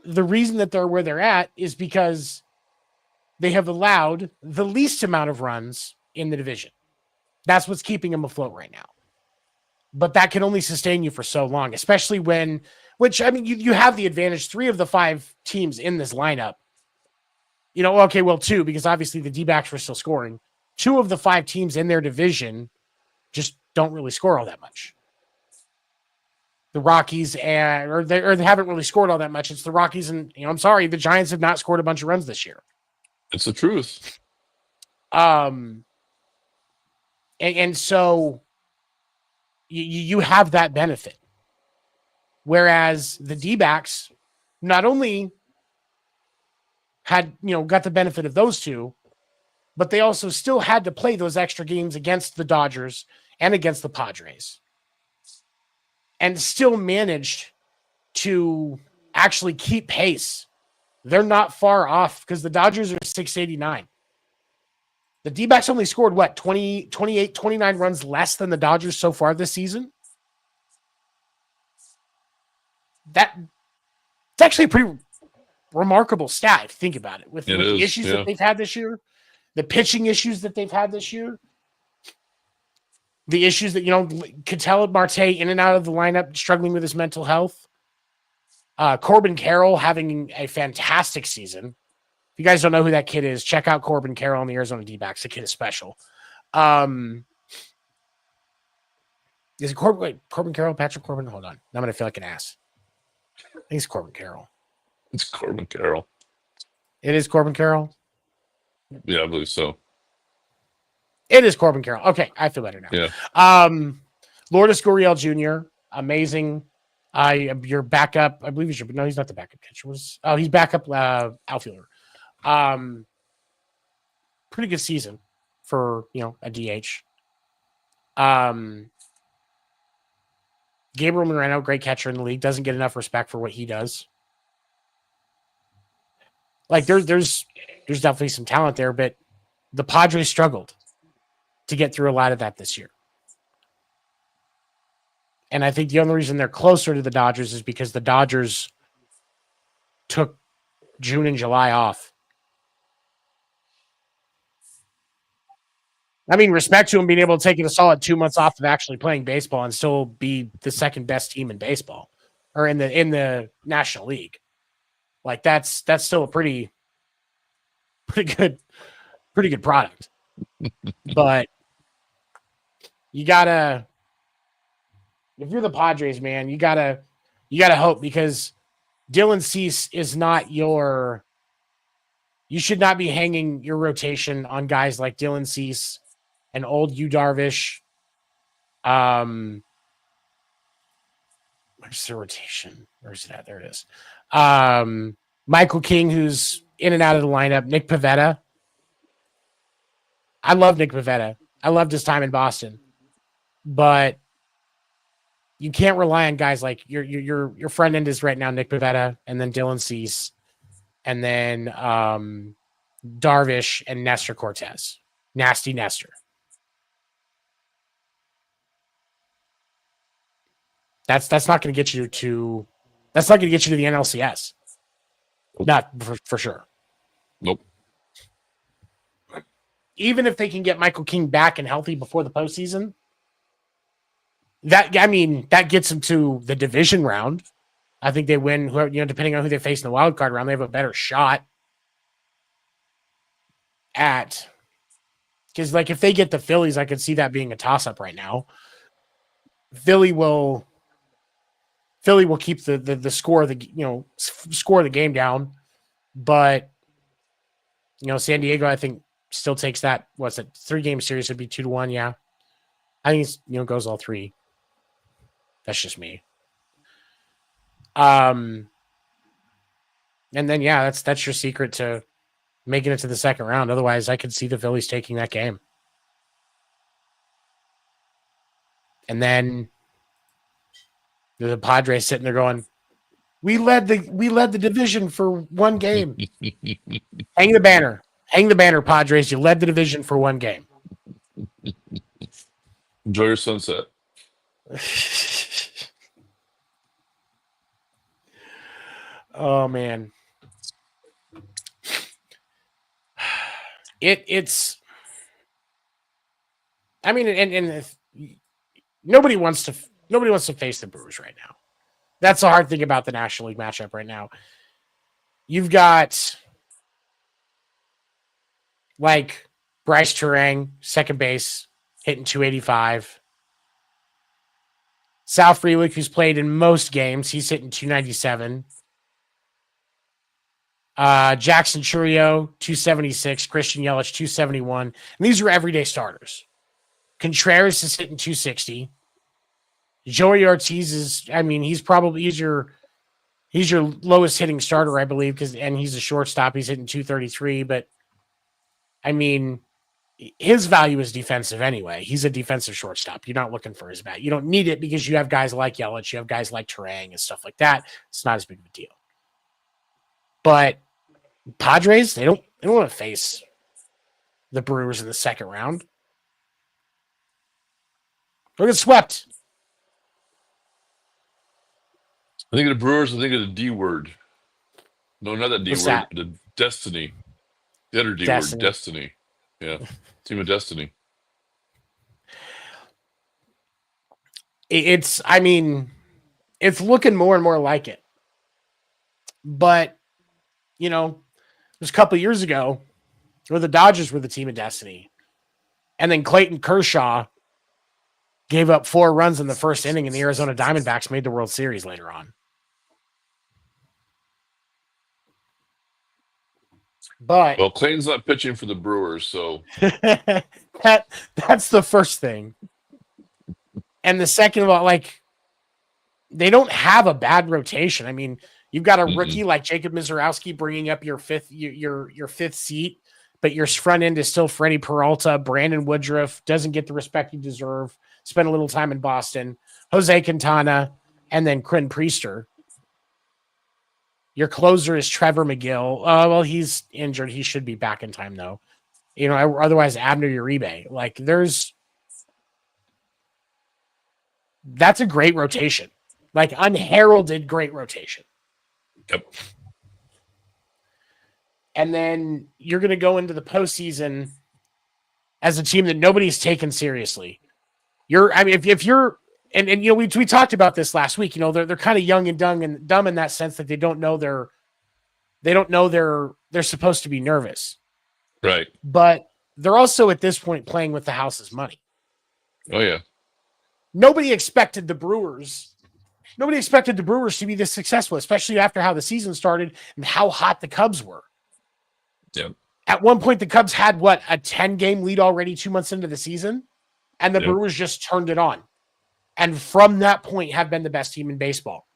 A: the reason that they're where they're at is because they have allowed the least amount of runs in the division. That's what's keeping them afloat right now. But that can only sustain you for so long, especially you have the advantage. 3 of the 5 teams in this lineup, two, because obviously the D-backs were still scoring. 2 of the 5 teams in their division just don't really score all that much. The Rockies they haven't really scored all that much. It's the Rockies and, I'm sorry, the Giants have not scored a bunch of runs this year.
B: It's the truth.
A: And so you have that benefit. Whereas the D-backs not only had, got the benefit of those 2, but they also still had to play those extra games against the Dodgers and against the Padres. And still managed to actually keep pace. They're not far off, because the Dodgers are 689. The D-backs only scored, 28, 29 runs less than the Dodgers so far this season? That's actually a pretty remarkable stat, if you think about it. With the issues that they've had this year, the pitching issues that they've had this year, the issues that, Ketel Marte in and out of the lineup, struggling with his mental health. Corbin Carroll having a fantastic season. If you guys don't know who that kid is, check out Corbin Carroll on the Arizona D-backs. The kid is special. Is it Corbin Carroll? Patrick Corbin? Hold on. I'm going to feel like an ass. I think it's Corbin Carroll.
B: It's Corbin Carroll.
A: It is Corbin Carroll?
B: Yeah, I believe so.
A: It is Corbin Carroll. Okay, I feel better now.
B: Yeah.
A: Lourdes Gurriel Jr., amazing. Your backup, I believe he's no, he's not the backup catcher. He's backup outfielder. Pretty good season for a DH. Gabriel Moreno, great catcher in the league, doesn't get enough respect for what he does. Like there's definitely some talent there, but the Padres struggled to get through a lot of that this year. And I think the only reason they're closer to the Dodgers is because the Dodgers took June and July off. I mean, respect to them being able to take a solid 2 months off of actually playing baseball and still be the second best team in baseball or in the National League. Like that's still a pretty good product. But you gotta, if you're the Padres, man, you gotta hope, because Dylan Cease is not you should not be hanging your rotation on guys like Dylan Cease and old Yu Darvish. Where's the rotation? Where's it at? There it is. Michael King, who's in and out of the lineup. Nick Pivetta. I love Nick Pivetta. I loved his time in Boston, but you can't rely on guys like your front end is right now Nick Pivetta, and then Dylan Cease, and then Darvish and Nestor Cortez. Nasty Nestor. That's not going to get you to. That's not going to get you to the NLCS. Not for sure.
B: Nope.
A: Even if they can get Michael King back and healthy before the postseason, that gets them to the division round. I think they win. Depending on who they face in the wild card round, they have a better shot at. Because like if they get the Phillies, I could see that being a toss-up right now. Philly will keep the score of the score of the game down, but San Diego I think still takes that. What's it? 3-game series would be 2-1. Yeah, I think it's goes all 3. That's just me. And then that's your secret to making it to the second round. Otherwise, I could see the Phillies taking that game, and then the Padres sitting there going, "We led the division for 1 game." Hang the banner, Padres! You led the division for 1 game.
B: Enjoy your sunset.
A: Oh man, it's. I mean, and nobody wants to face the Brewers right now. That's the hard thing about the National League matchup right now. You've got like Bryce Turang, second base, hitting 285. Sal Frelick, who's played in most games, he's hitting 297. Jackson Chourio, 276. Christian Yelich, 271. And these are everyday starters. Contreras is hitting 260. Joey Ortiz is, he's your lowest hitting starter, I believe, and he's a shortstop. He's hitting 233, but his value is defensive anyway. He's a defensive shortstop. You're not looking for his bat. You don't need it because you have guys like Yelich, you have guys like Turang and stuff like that. It's not as big of a deal. But Padres, they don't want to face the Brewers in the second round. They'll get swept.
B: I think of the Brewers, I think of the D word. No, not that D
A: What's
B: word.
A: that?
B: The Destiny. The other D word, Destiny. Yeah. Team of Destiny.
A: It's looking more and more like it. But, it was a couple of years ago where the Dodgers were the team of destiny. And then Clayton Kershaw gave up 4 runs in the first inning, and the Arizona Diamondbacks made the World Series later on. But
B: Clayton's not pitching for the Brewers, so
A: that's the first thing. And the second of all, they don't have a bad rotation. You've got a rookie like Jacob Mizorowski bringing up your fifth seat, but your front end is still Freddie Peralta, Brandon Woodruff, doesn't get the respect you deserve, spent a little time in Boston, Jose Quintana, and then Quinn Priester. Your closer is Trevor McGill. Well, he's injured. He should be back in time, though. Otherwise, Abner Uribe. Like, that's a great rotation. Like, unheralded great rotation.
B: Yep. And
A: then you're going to go into the postseason as a team that nobody's taken seriously. If you're, we talked about this last week. They're kind of young and dumb in that sense that they don't know they're supposed to be nervous,
B: right?
A: But they're also at this point playing with the house's money.
B: Oh yeah.
A: Nobody expected the Brewers to be this successful, especially after how the season started and how hot the Cubs were.
B: Yeah.
A: At one point, the Cubs had a 10-game lead already 2 months into the season, and the Brewers just turned it on. And from that point, have been the best team in baseball.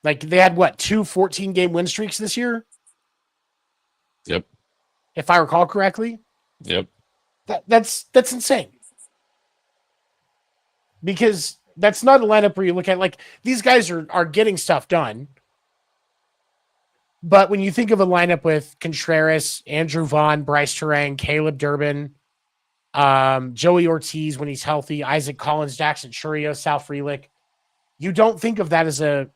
A: Like, they had 2 14-game win streaks this year?
B: Yep.
A: If I recall correctly.
B: Yep.
A: That's insane. Because that's not a lineup where you look at, like, these guys are getting stuff done. But when you think of a lineup with Contreras, Andrew Vaughn, Bryce Terang, Caleb Durbin, Joey Ortiz when he's healthy, Isaac Collins, Jackson Churio, Sal Frelick, you don't think of that as a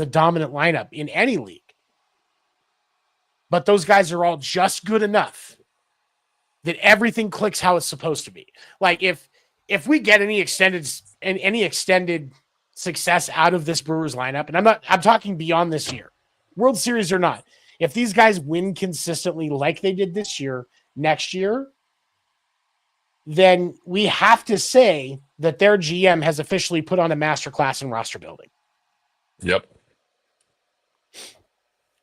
A: dominant lineup in any league. But those guys are all just good enough that everything clicks how it's supposed to be. Like, if we get any extended success out of this Brewers lineup, and I'm talking beyond this year, World Series or not, if these guys win consistently like they did this year, next year, then we have to say that their GM has officially put on a masterclass in roster building.
B: Yep.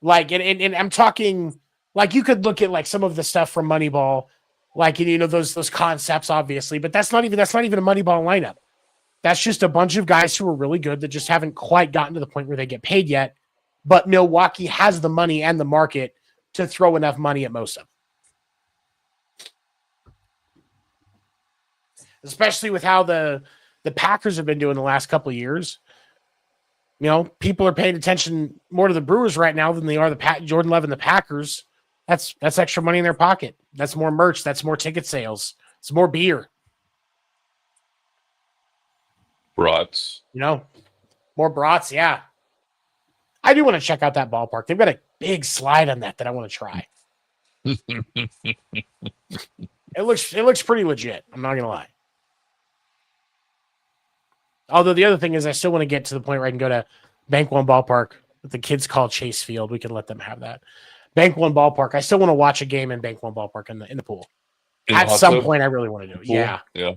A: Like, and I'm talking, like, you could look at like some of the stuff from Moneyball, like, those concepts, obviously, but that's not even a Moneyball lineup. That's just a bunch of guys who are really good that just haven't quite gotten to the point where they get paid yet. But Milwaukee has the money and the market to throw enough money at most of them. Especially with how the Packers have been doing the last couple of years. People are paying attention more to the Brewers right now than they are Jordan Love and the Packers. That's extra money in their pocket. That's more merch. That's more ticket sales. It's more beer.
B: Brats.
A: More brats, yeah. I do want to check out that ballpark. They've got a big slide on that I want to try. It looks pretty legit. I'm not gonna lie. Although the other thing is, I still want to get to the point where I can go to Bank One Ballpark that the kids call Chase Field. We can let them have that. Bank One Ballpark. I still want to watch a game in Bank One Ballpark in the pool. At some point, I really want to do it. Yeah.
B: Yeah.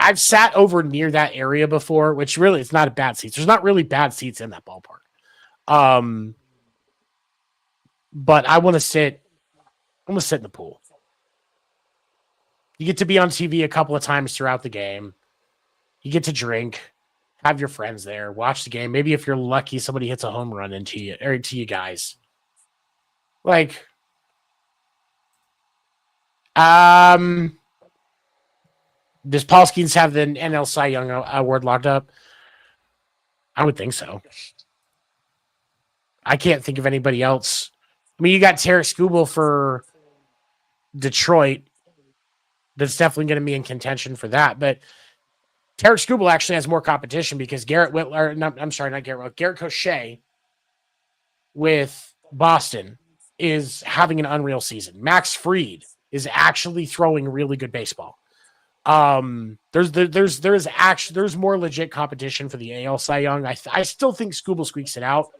A: I've sat over near that area before, which really it's not a bad seats. There's not really bad seats in that ballpark. But I want to sit. I'm gonna sit in the pool. You get to be on TV a couple of times throughout the game. You get to drink, have your friends there, watch the game. Maybe if you're lucky, somebody hits a home run into you guys. Like, does Paul Skeens have the NL Cy Young award locked up? I would think so. I can't think of anybody else. I mean, you got Tarek Skubal for Detroit. That's definitely going to be in contention for that. But Tarek Skubal actually has more competition because Garrett Crochet with Boston is having an unreal season. Max Fried is actually throwing really good baseball. There's more legit competition for the AL Cy Young. I still think Skubal squeaks it out,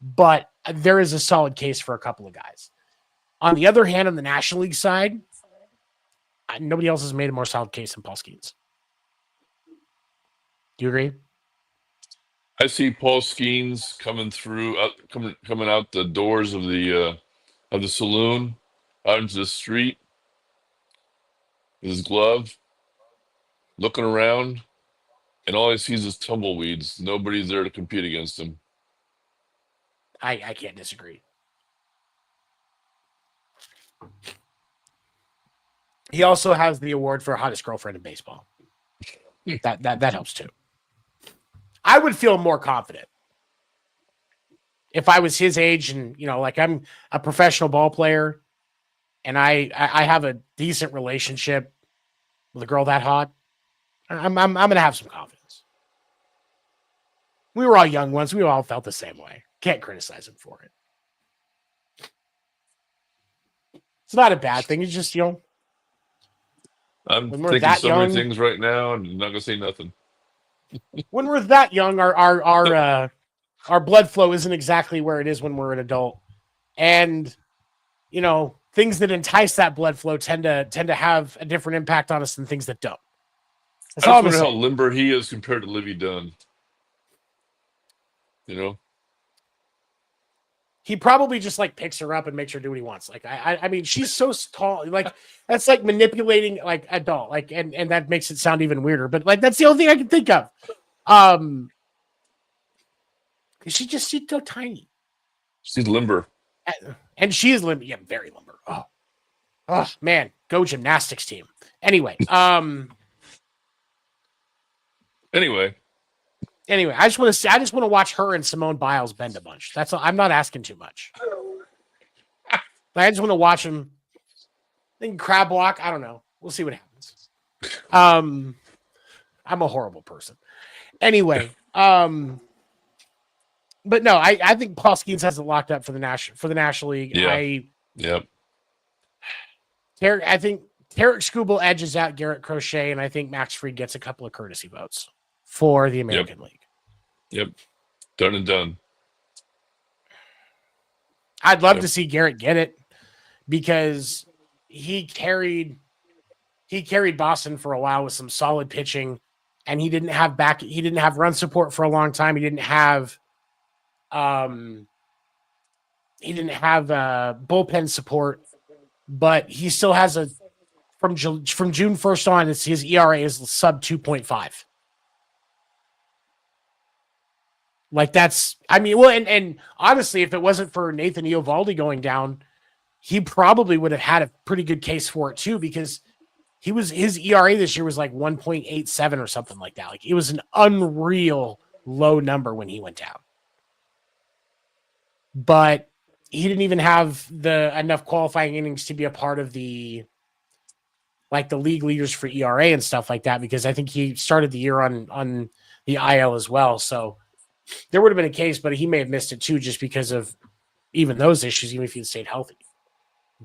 A: but there is a solid case for a couple of guys. On the other hand, on the National League side, nobody else has made a more solid case than Paul Skeens. Do you agree?
B: I see Paul Skeens coming out the doors of the saloon, out into the street, with his glove, looking around, And all he sees is tumbleweeds. Nobody's there to compete against him.
A: I can't disagree. He also has the award for hottest girlfriend in baseball. That helps too. I would feel more confident if I was his age and, like I'm a professional ball player and I have a decent relationship with a girl that hot. I'm going to have some confidence. We were all young once. We all felt the same way. Can't criticize him for it. It's not a bad thing. It's just,
B: I'm
A: when we're
B: thinking
A: that
B: so many
A: young,
B: things right now, and I'm not gonna say nothing.
A: when we're that young, our blood flow isn't exactly where it is when we're an adult. And, things that entice that blood flow tend to have a different impact on us than things that don't. That's
B: I
A: all
B: just
A: I'm
B: wonder how
A: saying.
B: limber he is compared to Livy Dunn.
A: He probably just picks her up and makes her do what he wants. I mean, she's so tall. That's like manipulating a doll. And that makes it sound even weirder. But that's the only thing I can think of. She's so tiny.
B: She's limber.
A: And she is limber. Yeah, very limber. Oh man, go gymnastics team. Anyway,
B: Anyway,
A: I just want to watch her and Simone Biles bend a bunch. That's all. I'm not asking too much. I just want to watch them. Then crab walk. I don't know. We'll see what happens. I'm a horrible person. Anyway, but no, I think Paul Skeens has it locked up for the National League.
B: Yeah. Yep.
A: I think Tarek Skubal edges out Garrett Crochet, and I think Max Fried gets a couple of courtesy votes for the American League.
B: Yep. Done and done.
A: I'd love to see Garrett get it because he carried Boston for a while with some solid pitching, and he didn't have run support for a long time. He didn't have bullpen support, but he still has from June 1st on, his ERA is sub 2.5. And honestly, if it wasn't for Nathan Eovaldi going down, he probably would have had a pretty good case for it too, because his ERA this year was 1.87 or something like that. It was an unreal low number when he went down. But he didn't even have enough qualifying innings to be a part of the league leaders for ERA and stuff like that, because I think he started the year on the IL as well. So there would have been a case, but he may have missed it too, just because of even those issues, even if he had stayed healthy.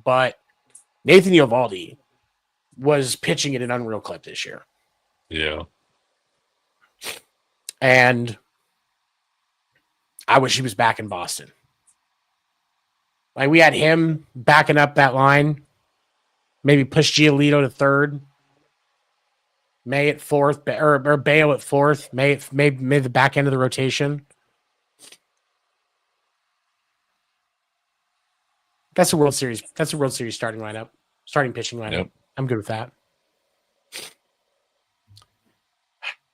A: But Nathan Eovaldi was pitching at an unreal clip this year.
B: Yeah.
A: And I wish he was back in Boston. We had him backing up that line, maybe push Giolito to third, May at fourth, or Bale at fourth, May the back end of the rotation. That's a World Series starting pitching lineup. Yep. I'm good with that.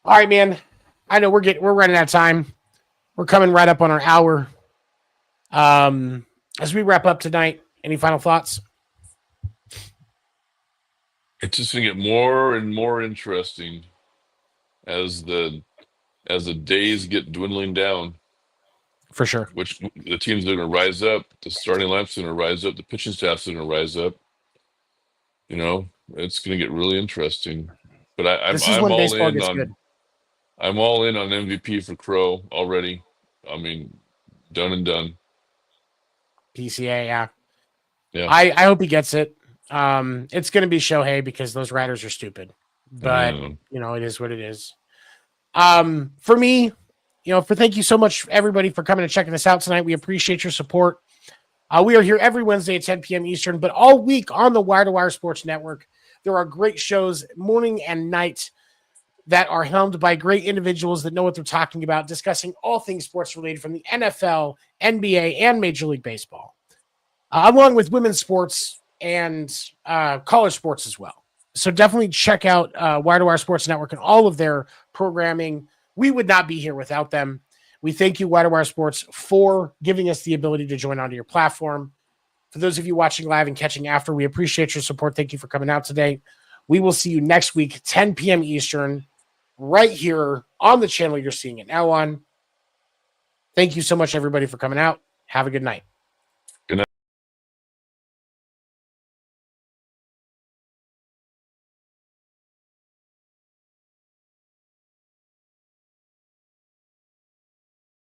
A: All right, man. I know we're running out of time. We're coming right up on our hour. As we wrap up tonight, any final thoughts?
B: It's just gonna get more and more interesting as the days get dwindling down.
A: For sure.
B: Which the teams are going to rise up. The starting lineup's going to rise up. The pitching staff's going to rise up. It's going to get really interesting. But I'm all in on. I'm all in on MVP for Crow already. I mean, done and done.
A: PCA, yeah.
B: Yeah.
A: I hope he gets it. It's going to be Shohei because those riders are stupid. But it is what it is. For me, thank you so much, everybody, for coming and checking us out tonight. We appreciate your support. We are here every Wednesday at 10 p.m. Eastern, but all week on the Wire2Wire Sports Network. There are great shows morning and night that are helmed by great individuals that know what they're talking about, discussing all things sports related from the NFL, NBA, and Major League Baseball, along with women's sports and college sports as well. So definitely check out Wire2Wire Sports Network and all of their programming. We would not be here without them. We thank you, Wire2Wire Sports, for giving us the ability to join onto your platform. For those of you watching live and catching after, we appreciate your support. Thank you for coming out today. We will see you next week, 10 p.m. Eastern, right here on the channel you're seeing it now on. Thank you so much, everybody, for coming out. Have a good night.